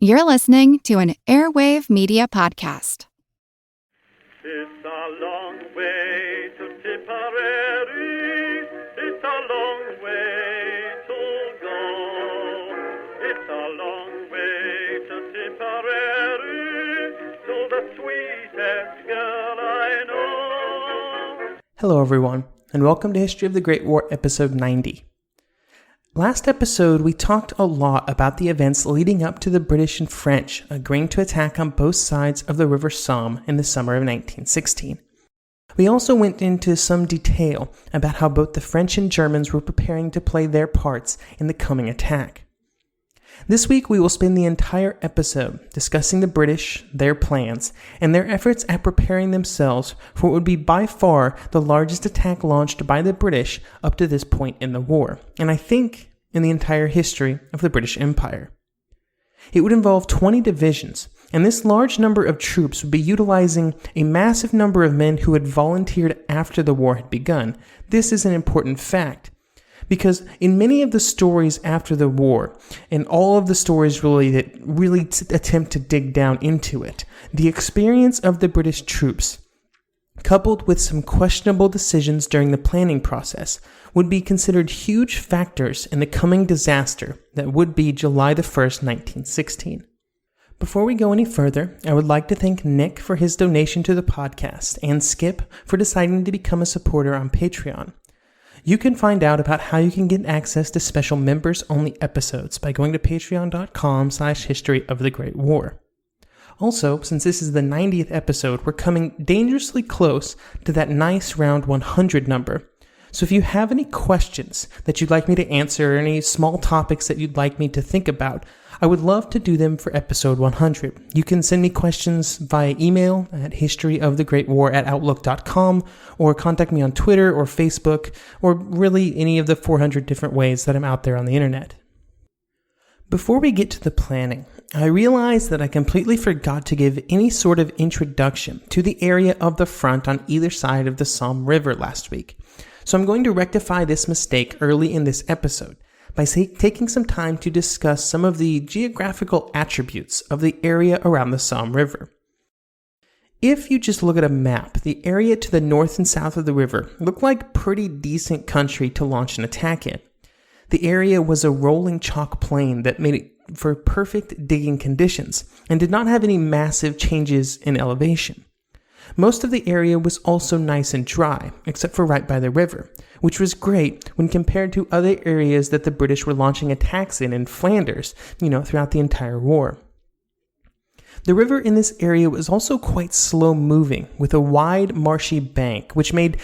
You're listening to an Airwave Media Podcast. It's a long way to Tipperary. It's a long way to go. It's a long way to Tipperary, to the sweetest girl I know. Hello everyone, and welcome to History of the Great War, episode 90. Last episode, we talked a lot about the events leading up to the British and French agreeing to attack on both sides of the River Somme in the summer of 1916. We also went into some detail about how both the French and Germans were preparing to play their parts in the coming attack. This week, we will spend the entire episode discussing the British, their plans, and their efforts at preparing themselves for what would be by far the largest attack launched by the British up to this point in the war, and I think in the entire history of the British Empire. It would involve 20 divisions, and this large number of troops would be utilizing a massive number of men who had volunteered after the war had begun. This is an important fact, because in many of the stories after the war, and all of the stories that really attempt to dig down into it, the experience of the British troops, coupled with some questionable decisions during the planning process, would be considered huge factors in the coming disaster that would be July the 1st, 1916. Before we go any further, I would like to thank Nick for his donation to the podcast and Skip for deciding to become a supporter on Patreon. You can find out about how you can get access to special members-only episodes by going to patreon.com/history of the Great War. Also, since this is the 90th episode, we're coming dangerously close to that nice round 100 number. So if you have any questions that you'd like me to answer, or any small topics that you'd like me to think about, I would love to do them for episode 100. You can send me questions via email at historyofthegreatwar@outlook.com, or contact me on Twitter or Facebook, or really any of the 400 different ways that I'm out there on the internet. Before we get to the planning, I realized that I completely forgot to give any sort of introduction to the area of the front on either side of the Somme River last week. So I'm going to rectify this mistake early in this episode by taking some time to discuss some of the geographical attributes of the area around the Somme River. If you just look at a map, the area to the north and south of the river looked like pretty decent country to launch an attack in. The area was a rolling chalk plain that made it for perfect digging conditions and did not have any massive changes in elevation. Most of the area was also nice and dry, except for right by the river, which was great when compared to other areas that the British were launching attacks in Flanders, throughout the entire war. The river in this area was also quite slow moving, with a wide marshy bank, which made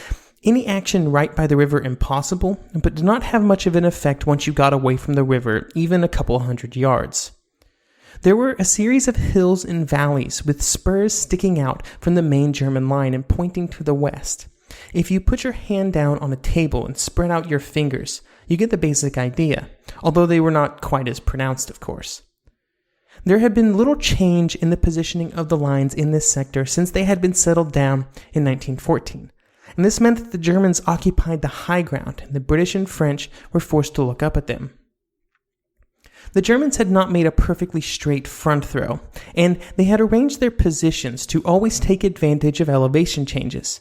any action right by the river impossible, but did not have much of an effect once you got away from the river, even a couple hundred yards. There were a series of hills and valleys with spurs sticking out from the main German line and pointing to the west. If you put your hand down on a table and spread out your fingers, you get the basic idea, although they were not quite as pronounced, of course. There had been little change in the positioning of the lines in this sector since they had been settled down in 1914. And this meant that the Germans occupied the high ground, and the British and French were forced to look up at them. The Germans had not made a perfectly straight front throw, and they had arranged their positions to always take advantage of elevation changes.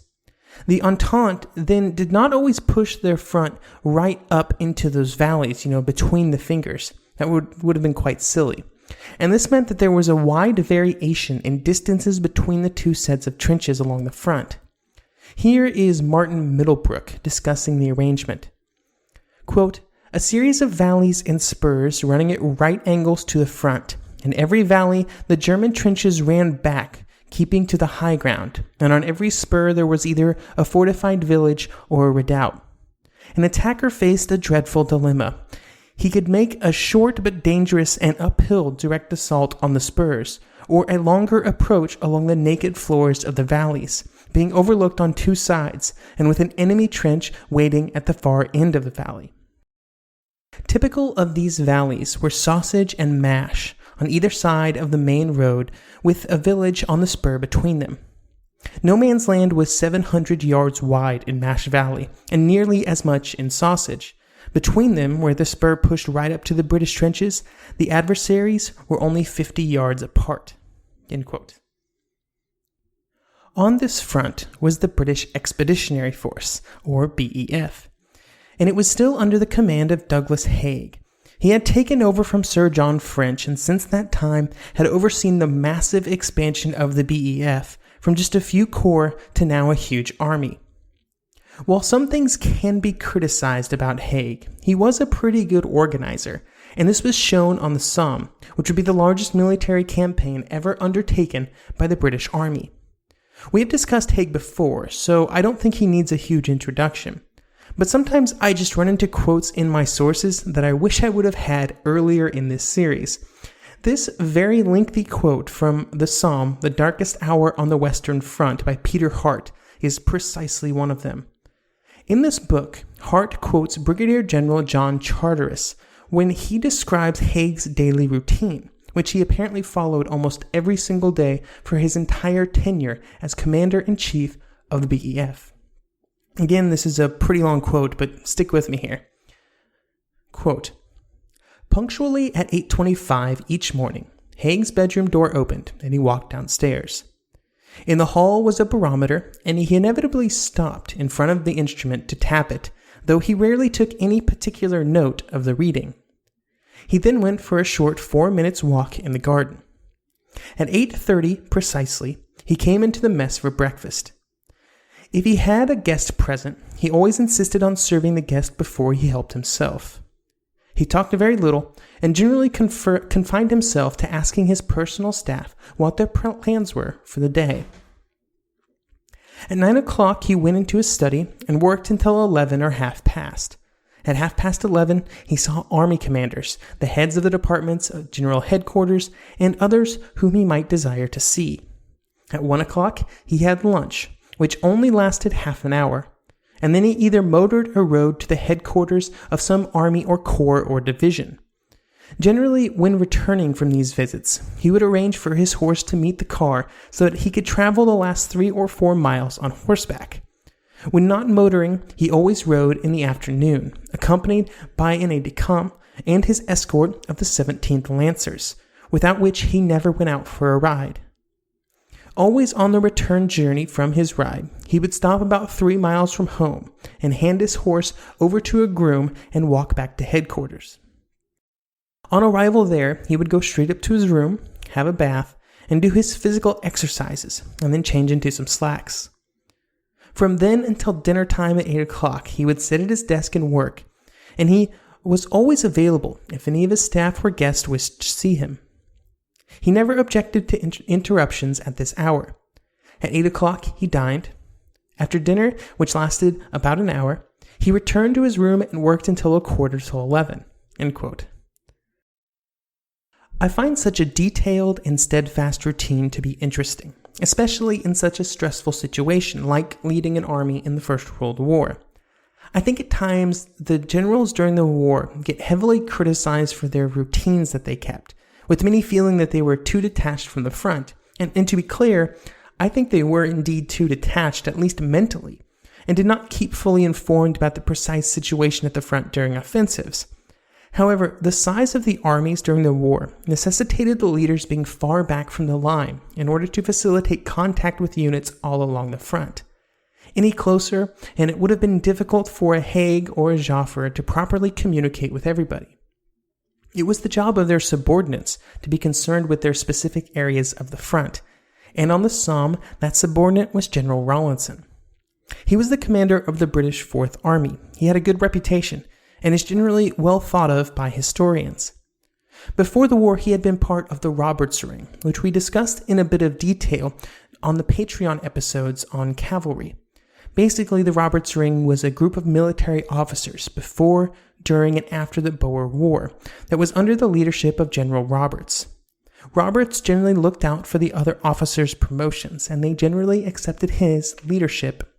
The Entente then did not always push their front right up into those valleys, between the fingers. That would have been quite silly. And this meant that there was a wide variation in distances between the two sets of trenches along the front. Here is Martin Middlebrook discussing the arrangement. Quote, "A series of valleys and spurs running at right angles to the front. In every valley, the German trenches ran back, keeping to the high ground, and on every spur there was either a fortified village or a redoubt. An attacker faced a dreadful dilemma. He could make a short but dangerous and uphill direct assault on the spurs, or a longer approach along the naked floors of the valleys, being overlooked on two sides, and with an enemy trench waiting at the far end of the valley. Typical of these valleys were Sausage and Mash on either side of the main road, with a village on the spur between them. No Man's Land was 700 yards wide in Mash Valley, and nearly as much in Sausage, Between them, where the spur pushed right up to the British trenches, the adversaries were only 50 yards apart." End quote. On this front was the British Expeditionary Force, or BEF, and it was still under the command of Douglas Haig. He had taken over from Sir John French, and since that time had overseen the massive expansion of the BEF from just a few corps to now a huge army. While some things can be criticized about Haig, he was a pretty good organizer, and this was shown on the Somme, which would be the largest military campaign ever undertaken by the British Army. We have discussed Haig before, so I don't think he needs a huge introduction. But sometimes I just run into quotes in my sources that I wish I would have had earlier in this series. This very lengthy quote from the Somme, The Darkest Hour on the Western Front by Peter Hart, is precisely one of them. In this book, Hart quotes Brigadier General John Charteris when he describes Haig's daily routine, which he apparently followed almost every single day for his entire tenure as Commander-in-Chief of the BEF. Again, this is a pretty long quote, but stick with me here. Quote, "Punctually at 8:25 each morning, Haig's bedroom door opened and he walked downstairs. In the hall was a barometer, and he inevitably stopped in front of the instrument to tap it, though he rarely took any particular note of the reading. He then went for a short 4 minutes walk in the garden. At 8:30 precisely, he came into the mess for breakfast. If he had a guest present, he always insisted on serving the guest before he helped himself. He talked very little and generally confined himself to asking his personal staff what their plans were for the day. At 9 o'clock, he went into his study and worked until 11 or half past. At 11:30, he saw army commanders, the heads of the departments of general headquarters, and others whom he might desire to see. At 1 o'clock, he had lunch, which only lasted half an hour, and then he either motored or rode to the headquarters of some army or corps or division. Generally, when returning from these visits, he would arrange for his horse to meet the car so that he could travel the last 3 or 4 miles on horseback. When not motoring, he always rode in the afternoon, accompanied by an aide-de-camp and his escort of the 17th Lancers, without which he never went out for a ride. Always on the return journey from his ride, he would stop about 3 miles from home and hand his horse over to a groom and walk back to headquarters. On arrival there, he would go straight up to his room, have a bath, and do his physical exercises, and then change into some slacks. From then until dinner time at 8 o'clock, he would sit at his desk and work, and he was always available if any of his staff or guests wished to see him. He never objected to interruptions at this hour. At 8 o'clock, he dined. After dinner, which lasted about an hour, he returned to his room and worked until 11:15. End quote. I find such a detailed and steadfast routine to be interesting, especially in such a stressful situation like leading an army in the First World War. I think at times the generals during the war get heavily criticized for their routines that they kept, with many feeling that they were too detached from the front. And to be clear, I think they were indeed too detached, at least mentally, and did not keep fully informed about the precise situation at the front during offensives. However, the size of the armies during the war necessitated the leaders being far back from the line in order to facilitate contact with units all along the front. Any closer, and it would have been difficult for a Haig or a Joffre to properly communicate with everybody. It was the job of their subordinates to be concerned with their specific areas of the front, and on the Somme, that subordinate was General Rawlinson. He was the commander of the British Fourth Army. He had a good reputation, and is generally well thought of by historians. Before the war, he had been part of the Roberts Ring, which we discussed in a bit of detail on the Patreon episodes on cavalry. Basically, the Roberts Ring was a group of military officers before, during, and after the Boer War that was under the leadership of General Roberts. Roberts generally looked out for the other officers' promotions, and they generally accepted his leadership.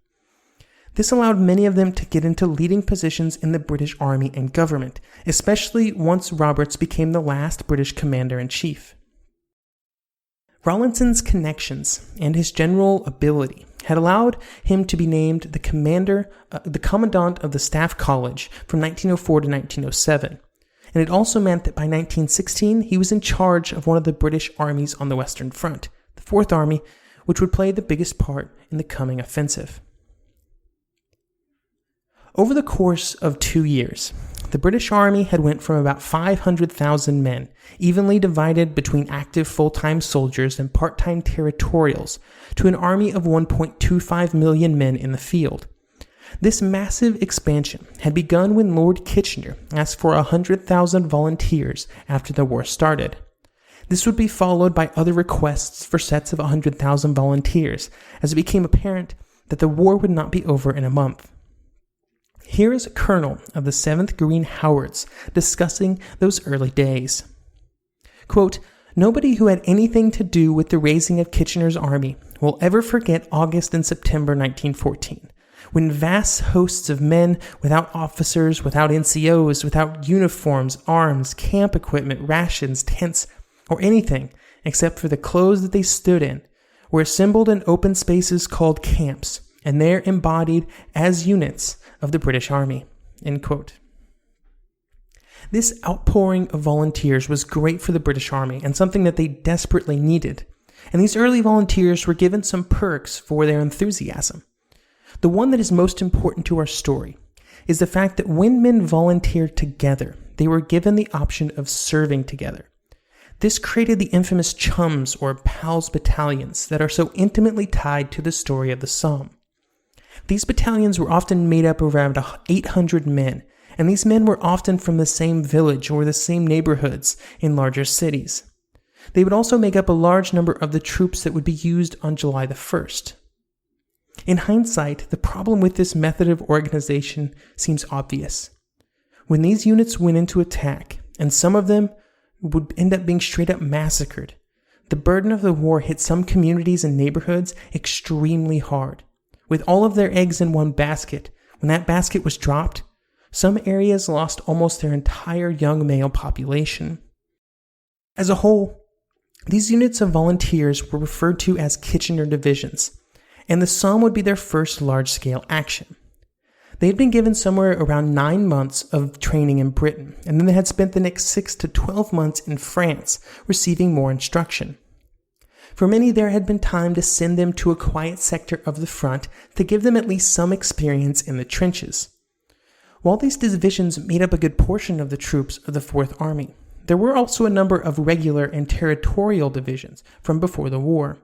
This allowed many of them to get into leading positions in the British Army and government, especially once Roberts became the last British commander-in-chief. Rawlinson's connections and his general ability had allowed him to be named the commandant of the Staff College from 1904 to 1907. And it also meant that by 1916, he was in charge of one of the British armies on the Western Front, the Fourth Army, which would play the biggest part in the coming offensive. Over the course of 2 years, the British Army had went from about 500,000 men, evenly divided between active full-time soldiers and part-time territorials, to an army of 1.25 million men in the field. This massive expansion had begun when Lord Kitchener asked for 100,000 volunteers after the war started. This would be followed by other requests for sets of 100,000 volunteers, as it became apparent that the war would not be over in a month. Here is a colonel of the 7th Green Howards discussing those early days. Quote, "Nobody who had anything to do with the raising of Kitchener's army will ever forget August and September 1914, when vast hosts of men without officers, without NCOs, without uniforms, arms, camp equipment, rations, tents, or anything except for the clothes that they stood in, were assembled in open spaces called camps, and there embodied as units of the British Army." End quote. This outpouring of volunteers was great for the British Army and something that they desperately needed. And these early volunteers were given some perks for their enthusiasm. The one that is most important to our story is the fact that when men volunteered together, they were given the option of serving together. This created the infamous chums or pals battalions that are so intimately tied to the story of the Somme. These battalions were often made up of around 800 men, and these men were often from the same village or the same neighborhoods in larger cities. They would also make up a large number of the troops that would be used on July the 1st. In hindsight, the problem with this method of organization seems obvious. When these units went into attack, and some of them would end up being straight up massacred, the burden of the war hit some communities and neighborhoods extremely hard. With all of their eggs in one basket, when that basket was dropped, some areas lost almost their entire young male population. As a whole, these units of volunteers were referred to as Kitchener divisions, and the Somme would be their first large-scale action. They had been given somewhere around 9 months of training in Britain, and then they had spent the next 6 to 12 months in France, receiving more instruction. For many, there had been time to send them to a quiet sector of the front to give them at least some experience in the trenches. While these divisions made up a good portion of the troops of the Fourth Army, there were also a number of regular and territorial divisions from before the war.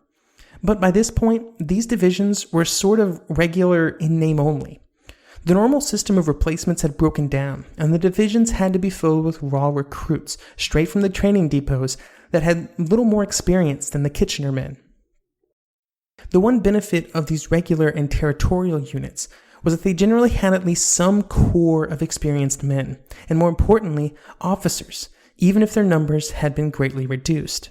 But by this point, these divisions were sort of regular in name only. The normal system of replacements had broken down, and the divisions had to be filled with raw recruits straight from the training depots that had little more experience than the Kitchener men. The one benefit of these regular and territorial units was that they generally had at least some core of experienced men, and more importantly, officers, even if their numbers had been greatly reduced.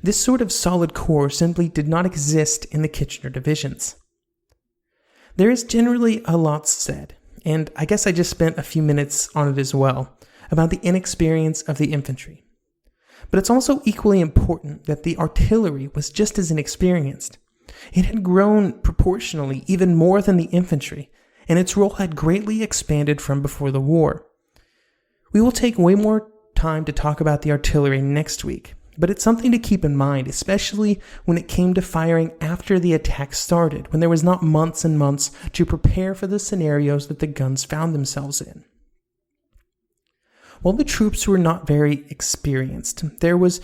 This sort of solid core simply did not exist in the Kitchener divisions. There is generally a lot said, and I guess I just spent a few minutes on it as well, about the inexperience of the infantry. But it's also equally important that the artillery was just as inexperienced. It had grown proportionally even more than the infantry, and its role had greatly expanded from before the war. We will take way more time to talk about the artillery next week, but it's something to keep in mind, especially when it came to firing after the attack started, when there was not months and months to prepare for the scenarios that the guns found themselves in. While the troops were not very experienced, there was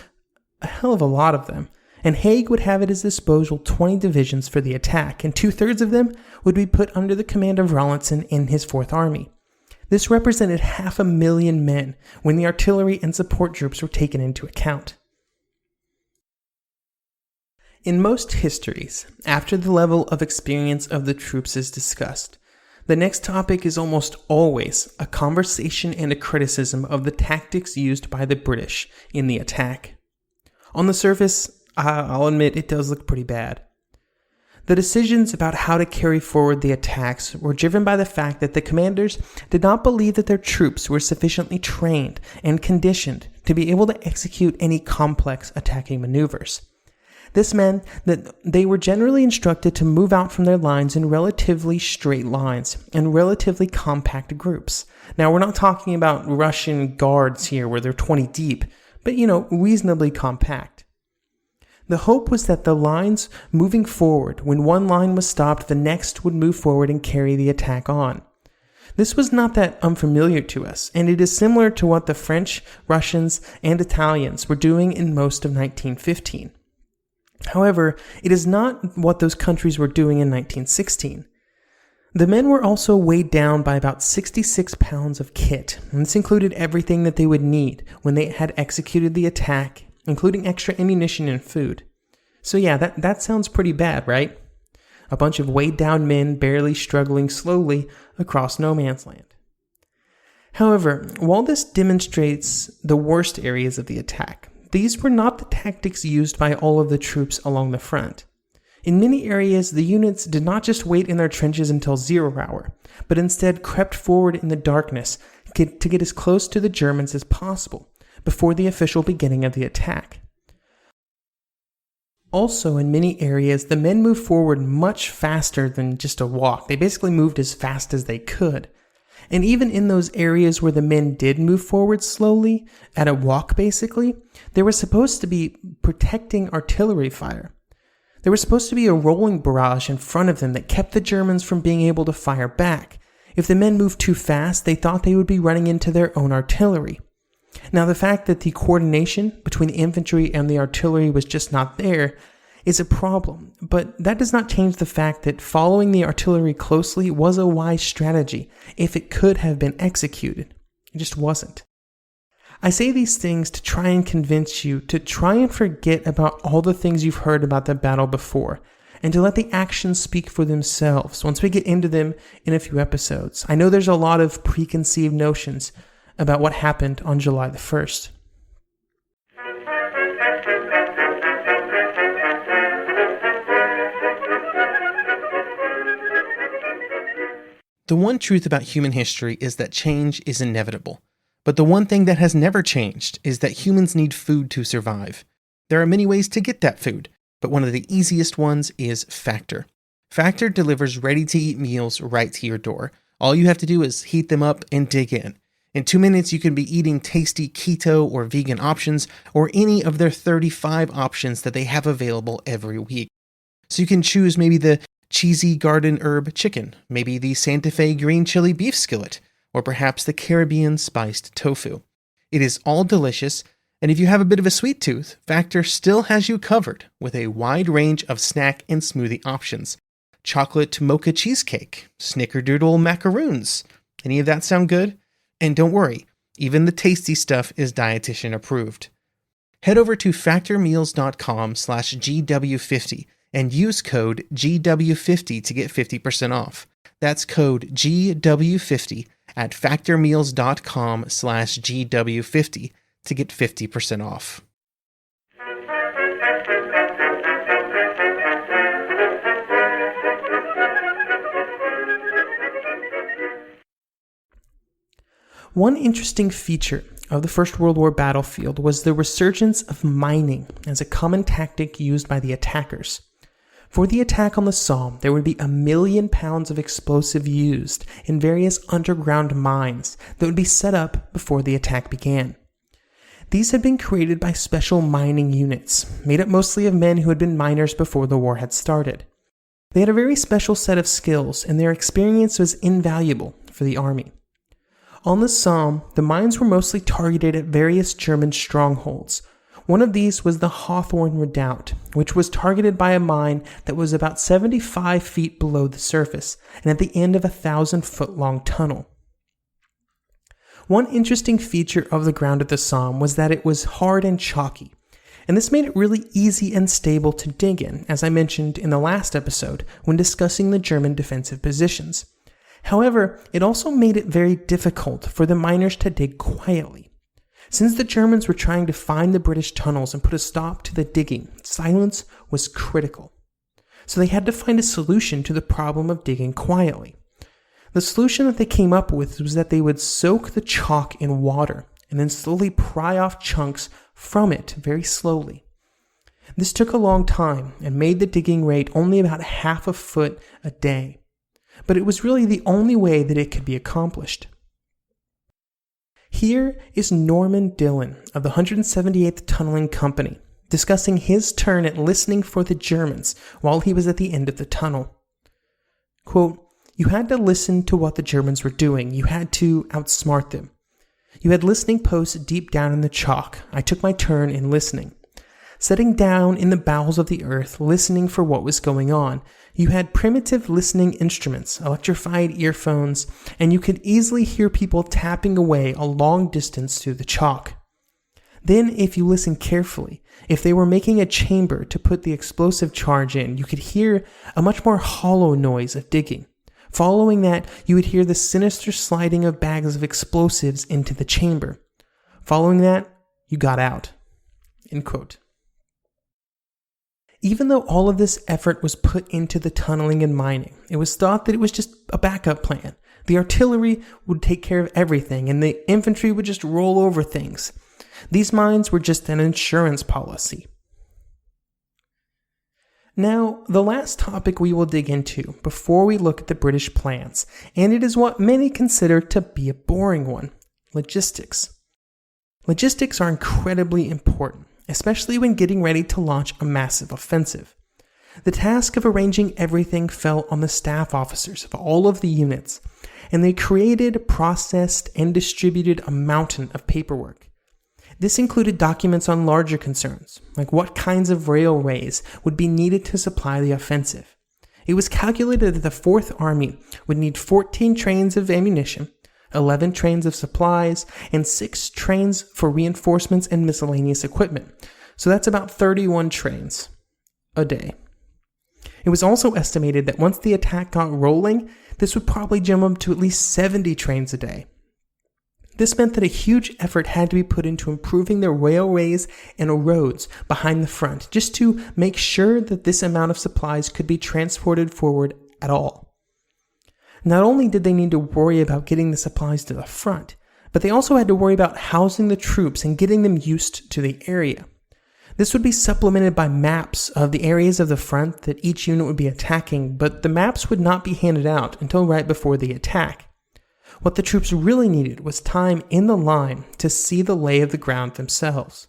a hell of a lot of them, and Haig would have at his disposal 20 divisions for the attack, and 2/3 of them would be put under the command of Rawlinson in his Fourth Army. This represented 500,000 men when the artillery and support troops were taken into account. In most histories, after the level of experience of the troops is discussed, the next topic is almost always a conversation and a criticism of the tactics used by the British in the attack. On the surface, I'll admit it does look pretty bad. The decisions about how to carry forward the attacks were driven by the fact that the commanders did not believe that their troops were sufficiently trained and conditioned to be able to execute any complex attacking maneuvers. This meant that they were generally instructed to move out from their lines in relatively straight lines and relatively compact groups. Now, we're not talking about Russian guards here where they're 20 deep, but, reasonably compact. The hope was that the lines moving forward, when one line was stopped, the next would move forward and carry the attack on. This was not that unfamiliar to us, and it is similar to what the French, Russians, and Italians were doing in most of 1915. However, it is not what those countries were doing in 1916. The men were also weighed down by about 66 pounds of kit, and this included everything that they would need when they had executed the attack, including extra ammunition and food. So yeah, that sounds pretty bad, right? A bunch of weighed down men barely struggling slowly across no man's land. However, while this demonstrates the worst areas of the attack, these were not the tactics used by all of the troops along the front. In many areas, the units did not just wait in their trenches until 0 hour, but instead crept forward in the darkness to get as close to the Germans as possible before the official beginning of the attack. Also, in many areas, the men moved forward much faster than just a walk. They basically moved as fast as they could. And even in those areas where the men did move forward slowly, at a walk basically, they were supposed to be protecting artillery fire. There was supposed to be a rolling barrage in front of them that kept the Germans from being able to fire back. If the men moved too fast, they thought they would be running into their own artillery. Now, the fact that the coordination between the infantry and the artillery was just not there is a problem, but that does not change the fact that following the artillery closely was a wise strategy if it could have been executed. It just wasn't. I say these things to try and convince you to try and forget about all the things you've heard about the battle before, and to let the actions speak for themselves once we get into them in a few episodes. I know there's a lot of preconceived notions about what happened on July the 1st. The one truth about human history is that change is inevitable. But the one thing that has never changed is that humans need food to survive. There are many ways to get that food, but one of the easiest ones is Factor. Factor delivers ready-to-eat meals right to your door. All you have to do is heat them up and dig in. In 2 minutes, you can be eating tasty keto or vegan options, or any of their 35 options that they have available every week. So you can choose maybe the cheesy garden herb chicken, maybe the Santa Fe green chili beef skillet, or perhaps the Caribbean spiced tofu. It is all delicious, and if you have a bit of a sweet tooth, Factor still has you covered with a wide range of snack and smoothie options. Chocolate mocha cheesecake, snickerdoodle macaroons. Any of that sound good? And don't worry, even the tasty stuff is dietitian approved. Head over to factormeals.com/GW50 and use code GW50 to get 50% off. That's code GW50 at factormeals.com/GW50 to get 50% off. One interesting feature of the First World War battlefield was the resurgence of mining as a common tactic used by the attackers. For the attack on the Somme, there would be 1 million pounds of explosive used in various underground mines that would be set up before the attack began. These had been created by special mining units, made up mostly of men who had been miners before the war had started. They had a very special set of skills, and their experience was invaluable for the army. On the Somme, the mines were mostly targeted at various German strongholds. One of these was the Hawthorne Redoubt, which was targeted by a mine that was about 75 feet below the surface and at the end of a 1,000-foot-long tunnel. One interesting feature of the ground at the Somme was that it was hard and chalky, and this made it really easy and stable to dig in, as I mentioned in the last episode when discussing the German defensive positions. However, it also made it very difficult for the miners to dig quietly. Since the Germans were trying to find the British tunnels and put a stop to the digging, silence was critical. So they had to find a solution to the problem of digging quietly. The solution that they came up with was that they would soak the chalk in water and then slowly pry off chunks from it very slowly. This took a long time and made the digging rate only about half a foot a day, but it was really the only way that it could be accomplished. Here is Norman Dillon of the 178th Tunneling Company discussing his turn at listening for the Germans while he was at the end of the tunnel. Quote, "You had to listen to what the Germans were doing. You had to outsmart them. You had listening posts deep down in the chalk. I took my turn in listening. Sitting down in the bowels of the earth, listening for what was going on. You had primitive listening instruments, electrified earphones, and you could easily hear people tapping away a long distance through the chalk. Then, if you listened carefully, if they were making a chamber to put the explosive charge in, you could hear a much more hollow noise of digging. Following that, you would hear the sinister sliding of bags of explosives into the chamber. Following that, you got out." End quote. Even though all of this effort was put into the tunneling and mining, it was thought that it was just a backup plan. The artillery would take care of everything, and the infantry would just roll over things. These mines were just an insurance policy. Now, the last topic we will dig into before we look at the British plans, and it is what many consider to be a boring one: logistics. Logistics are incredibly important, especially when getting ready to launch a massive offensive. The task of arranging everything fell on the staff officers of all of the units, and they created, processed, and distributed a mountain of paperwork. This included documents on larger concerns, like what kinds of railways would be needed to supply the offensive. It was calculated that the Fourth Army would need 14 trains of ammunition, 11 trains of supplies, and 6 trains for reinforcements and miscellaneous equipment. So that's about 31 trains a day. It was also estimated that once the attack got rolling, this would probably jump up to at least 70 trains a day. This meant that a huge effort had to be put into improving the railways and roads behind the front, just to make sure that this amount of supplies could be transported forward at all. Not only did they need to worry about getting the supplies to the front, but they also had to worry about housing the troops and getting them used to the area. This would be supplemented by maps of the areas of the front that each unit would be attacking, but the maps would not be handed out until right before the attack. What the troops really needed was time in the line to see the lay of the ground themselves.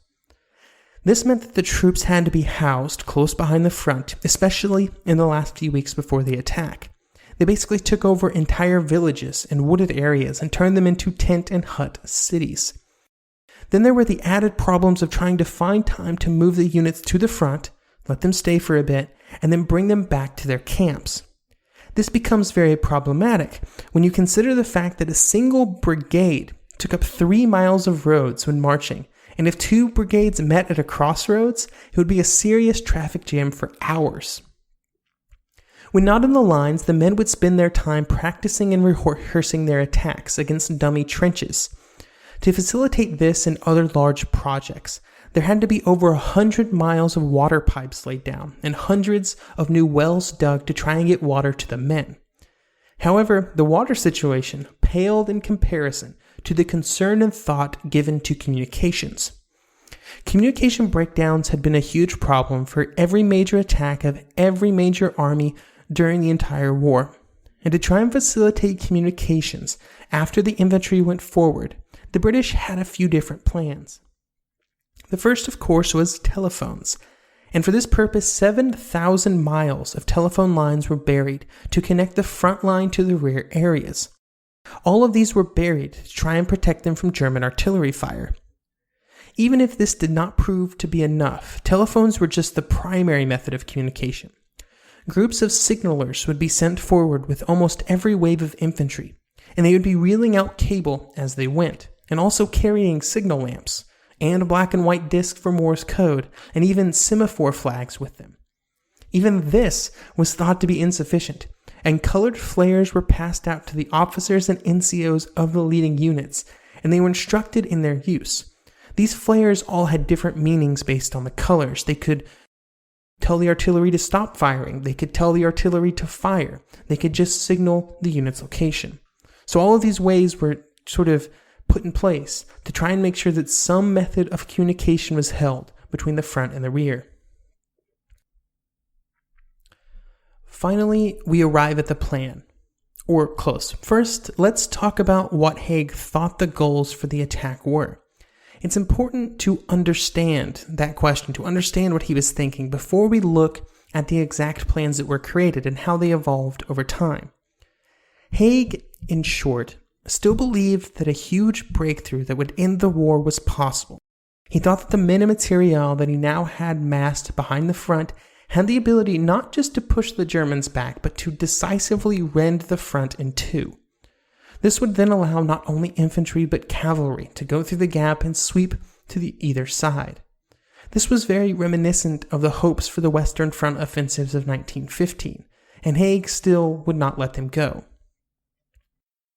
This meant that the troops had to be housed close behind the front, especially in the last few weeks before the attack. They basically took over entire villages and wooded areas and turned them into tent and hut cities. Then there were the added problems of trying to find time to move the units to the front, let them stay for a bit, and then bring them back to their camps. This becomes very problematic when you consider the fact that a single brigade took up 3 miles of roads when marching, and if 2 brigades met at a crossroads, it would be a serious traffic jam for hours. When not in the lines, the men would spend their time practicing and rehearsing their attacks against dummy trenches. To facilitate this and other large projects, there had to be over 100 miles of water pipes laid down and hundreds of new wells dug to try and get water to the men. However, the water situation paled in comparison to the concern and thought given to communications. Communication breakdowns had been a huge problem for every major attack of every major army during the entire war. And to try and facilitate communications after the infantry went forward, the British had a few different plans. The first, of course, was telephones, and for this purpose 7,000 miles of telephone lines were buried to connect the front line to the rear areas. All of these were buried to try and protect them from German artillery fire. Even if this did not prove to be enough, telephones were just the primary method of communication. Groups of signalers would be sent forward with almost every wave of infantry, and they would be reeling out cable as they went, and also carrying signal lamps, and a black and white disc for Morse code, and even semaphore flags with them. Even this was thought to be insufficient, and colored flares were passed out to the officers and NCOs of the leading units, and they were instructed in their use. These flares all had different meanings based on the colors. They could tell the artillery to stop firing, they could tell the artillery to fire, they could just signal the unit's location. So all of these ways were sort of put in place to try and make sure that some method of communication was held between the front and the rear. Finally, we arrive at the plan. Or close. First, let's talk about what Haig thought the goals for the attack were. It's important to understand that question, to understand what he was thinking before we look at the exact plans that were created and how they evolved over time. Haig, in short, still believed that a huge breakthrough that would end the war was possible. He thought that the men and material that he now had massed behind the front had the ability not just to push the Germans back, but to decisively rend the front in two. This would then allow not only infantry but cavalry to go through the gap and sweep to the either side. This was very reminiscent of the hopes for the Western Front offensives of 1915, and Haig still would not let them go.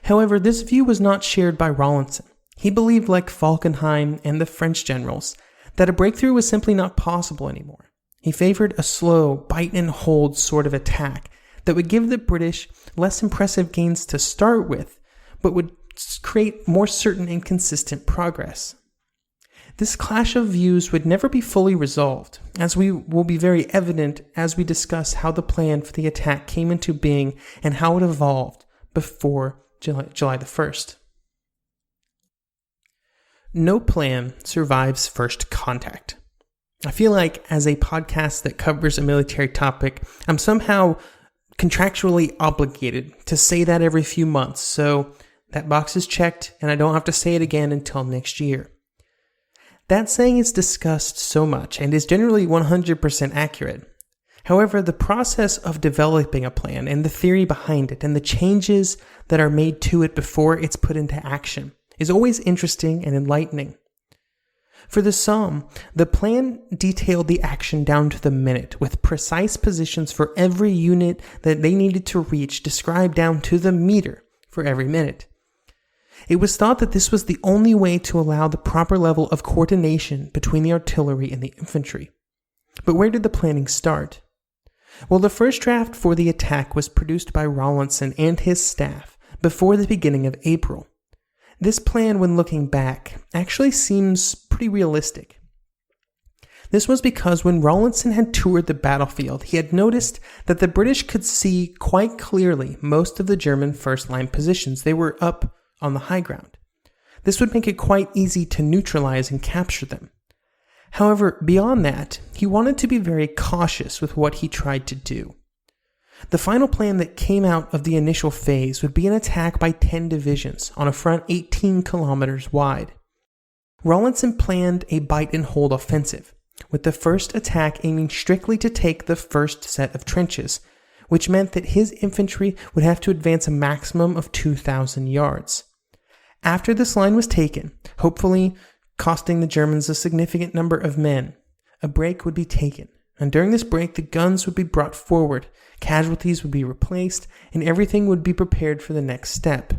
However, this view was not shared by Rawlinson. He believed, like Falkenhayn and the French generals, that a breakthrough was simply not possible anymore. He favored a slow, bite-and-hold sort of attack that would give the British less impressive gains to start with, but would create more certain and consistent progress. This clash of views would never be fully resolved, as will be very evident as we discuss how the plan for the attack came into being and how it evolved before July the 1st. No plan survives first contact. I feel like as a podcast that covers a military topic, I'm somehow contractually obligated to say that every few months, so that box is checked and I don't have to say it again until next year. That saying is discussed so much and is generally 100% accurate. However, the process of developing a plan and the theory behind it and the changes that are made to it before it's put into action is always interesting and enlightening. For the Somme, the plan detailed the action down to the minute, with precise positions for every unit that they needed to reach described down to the meter for every minute. It was thought that this was the only way to allow the proper level of coordination between the artillery and the infantry. But where did the planning start? Well, the first draft for the attack was produced by Rawlinson and his staff before the beginning of April. This plan, when looking back, actually seems pretty realistic. This was because when Rawlinson had toured the battlefield, he had noticed that the British could see quite clearly most of the German first-line positions. They were up on the high ground. This would make it quite easy to neutralize and capture them. However, beyond that, he wanted to be very cautious with what he tried to do. The final plan that came out of the initial phase would be an attack by 10 divisions on a front 18 kilometers wide. Rawlinson planned a bite-and-hold offensive, with the first attack aiming strictly to take the first set of trenches, which meant that his infantry would have to advance a maximum of 2,000 yards. After this line was taken, hopefully costing the Germans a significant number of men, a break would be taken, and during this break the guns would be brought forward, casualties would be replaced, and everything would be prepared for the next step.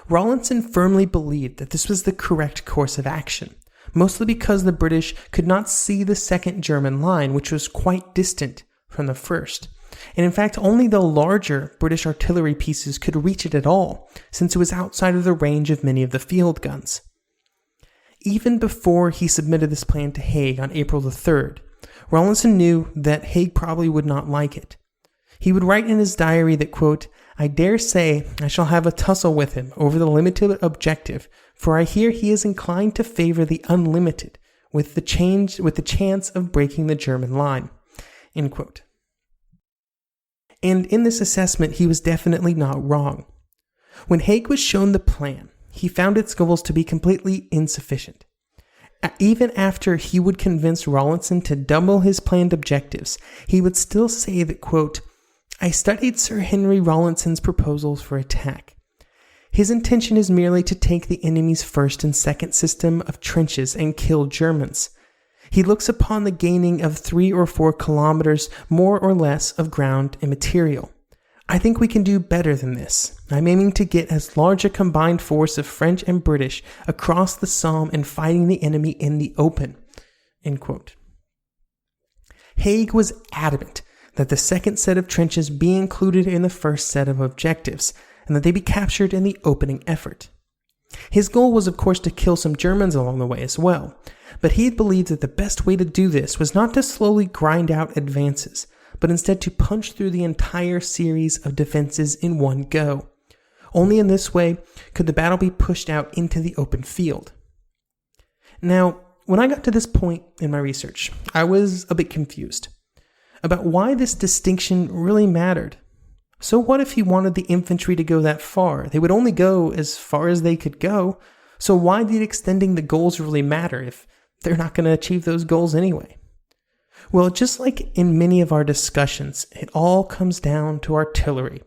Rawlinson firmly believed that this was the correct course of action, mostly because the British could not see the second German line, which was quite distant from the first. And in fact, only the larger British artillery pieces could reach it at all, since it was outside of the range of many of the field guns. Even before he submitted this plan to Haig on April the 3rd, Rawlinson knew that Haig probably would not like it. He would write in his diary that, quote, "I dare say I shall have a tussle with him over the limited objective, for I hear he is inclined to favor the unlimited, with the chance of breaking the German line." End quote. And in this assessment, he was definitely not wrong. When Haig was shown the plan, he found its goals to be completely insufficient. Even after he would convince Rawlinson to double his planned objectives, he would still say that, quote, "I studied Sir Henry Rawlinson's proposals for attack. His intention is merely to take the enemy's first and second system of trenches and kill Germans. He looks upon the gaining of 3 or 4 kilometers more or less of ground and material. I think we can do better than this. I'm aiming to get as large a combined force of French and British across the Somme and fighting the enemy in the open." End quote. Haig was adamant that the second set of trenches be included in the first set of objectives, and that they be captured in the opening effort. His goal was, of course, to kill some Germans along the way as well, but he believed that the best way to do this was not to slowly grind out advances, but instead to punch through the entire series of defenses in one go. Only in this way could the battle be pushed out into the open field. Now, when I got to this point in my research, I was a bit confused about why this distinction really mattered. So what if he wanted the infantry to go that far? They would only go as far as they could go, so why did extending the goals really matter if they're not going to achieve those goals anyway? Well, just like in many of our discussions, it all comes down to artillery.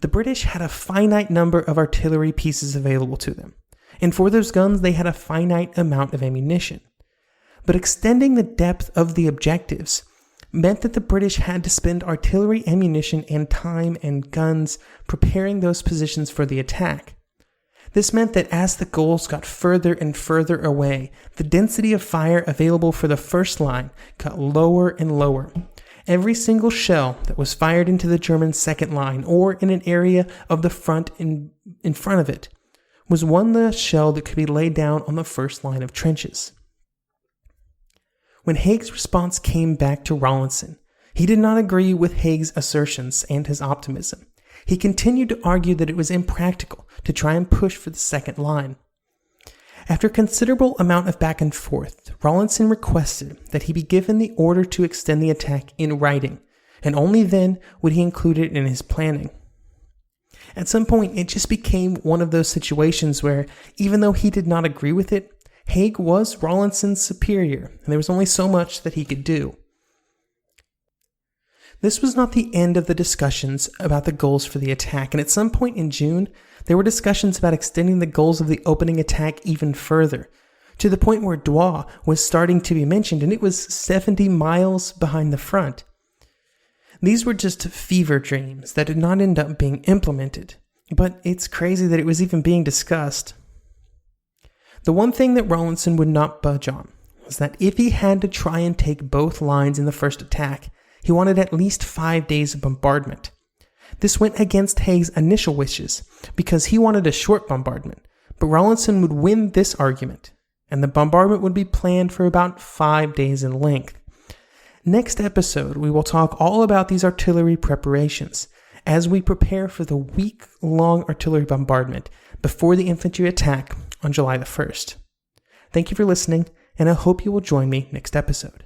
The British had a finite number of artillery pieces available to them, and for those guns they had a finite amount of ammunition. But extending the depth of the objectives meant that the British had to spend artillery ammunition and time and guns preparing those positions for the attack. This meant that as the goals got further and further away, the density of fire available for the first line got lower and lower. Every single shell that was fired into the German second line or in an area of the front in front of it was one less shell that could be laid down on the first line of trenches. When Haig's response came back to Rawlinson, he did not agree with Haig's assertions and his optimism. He continued to argue that it was impractical to try and push for the second line. After a considerable amount of back and forth, Rawlinson requested that he be given the order to extend the attack in writing, and only then would he include it in his planning. At some point, it just became one of those situations where, even though he did not agree with it, Haig was Rawlinson's superior, and there was only so much that he could do. This was not the end of the discussions about the goals for the attack, and at some point in June, there were discussions about extending the goals of the opening attack even further, to the point where Douai was starting to be mentioned, and it was 70 miles behind the front. These were just fever dreams that did not end up being implemented, but it's crazy that it was even being discussed. The one thing that Rawlinson would not budge on was that if he had to try and take both lines in the first attack, he wanted at least 5 days of bombardment. This went against Haig's initial wishes because he wanted a short bombardment, but Rawlinson would win this argument, and the bombardment would be planned for about 5 days in length. Next episode, we will talk all about these artillery preparations as we prepare for the week-long artillery bombardment before the infantry attack on July the 1st. Thank you for listening, and I hope you will join me next episode.